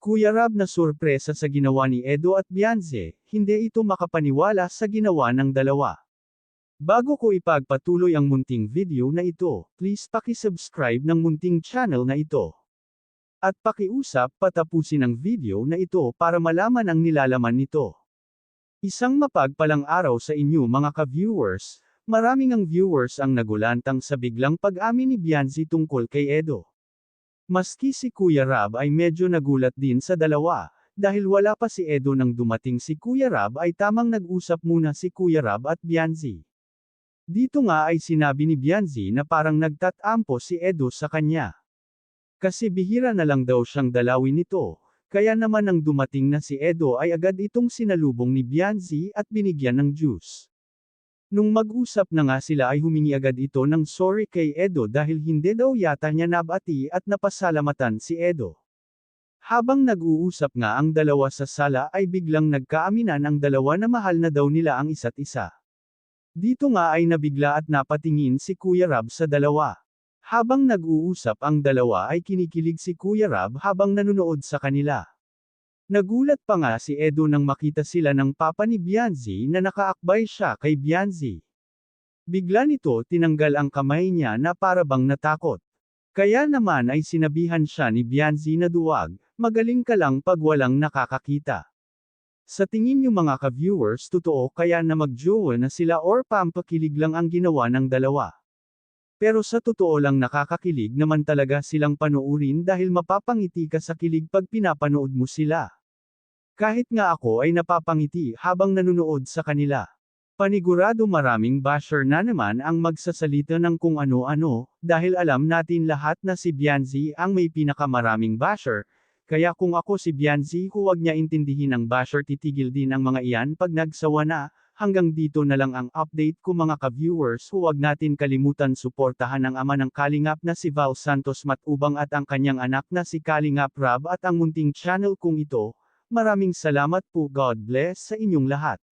Kuya Rab na sorpresa sa ginawa ni Edo at Beyonce, hindi ito makapaniwala sa ginawa ng dalawa. Bago ko ipagpatuloy ang munting video na ito, please paki-subscribe ng munting channel na ito. At pakiusap patapusin ang video na ito para malaman ang nilalaman nito. Isang mapagpalang araw sa inyo mga ka-viewers, maraming ang viewers ang nagulantang sa biglang pag-amin ni Beyonce tungkol kay Edo. Maski si Kuya Rab ay medyo nagulat din sa dalawa, dahil wala pa si Edo nang dumating si Kuya Rab ay tamang nag-usap muna si Kuya Rab at Beyonce. Dito nga ay sinabi ni Beyonce na parang nagtatampo si Edo sa kanya. Kasi bihira na lang daw siyang dalawin nito, kaya naman nang dumating na si Edo ay agad itong sinalubong ni Beyonce at binigyan ng juice. Nung mag-usap na nga sila ay humingi agad ito ng sorry kay Edo dahil hindi daw yata niya nabati at napasalamatan si Edo. Habang nag-uusap nga ang dalawa sa sala ay biglang nagkaaminan ang dalawa na mahal na daw nila ang isa't isa. Dito nga ay nabigla at napatingin si Kuya Rab sa dalawa. Habang nag-uusap ang dalawa ay kinikilig si Kuya Rab habang nanonood sa kanila. Nagulat pa nga si Edo nang makita sila ng papa ni Beyonce na nakaakbay siya kay Beyonce. Bigla nito tinanggal ang kamay niya na para bang natakot. Kaya naman ay sinabihan siya ni Beyonce na duwag, magaling ka lang pag walang nakakakita. Sa tingin niyo mga ka-viewers totoo kaya na mag-jowa na sila or pampakilig lang ang ginawa ng dalawa? Pero sa totoo lang nakakakilig naman talaga silang panoorin dahil mapapangiti ka sa kilig pag pinapanood mo sila. Kahit nga ako ay napapangiti habang nanonood sa kanila. Panigurado maraming basher na naman ang magsasalita ng kung ano-ano, dahil alam natin lahat na si Beyonce ang may pinakamaraming basher, kaya kung ako si Beyonce huwag niya intindihin ang basher titigil din ang mga iyan pag nagsawa na. Hanggang dito na lang ang update ko mga ka-viewers, huwag natin kalimutan suportahan ang ama ng Kalingap na si Val Santos Matubang at ang kanyang anak na si Kalingap Rab at ang munting channel kong ito. Maraming salamat po, God bless sa inyong lahat.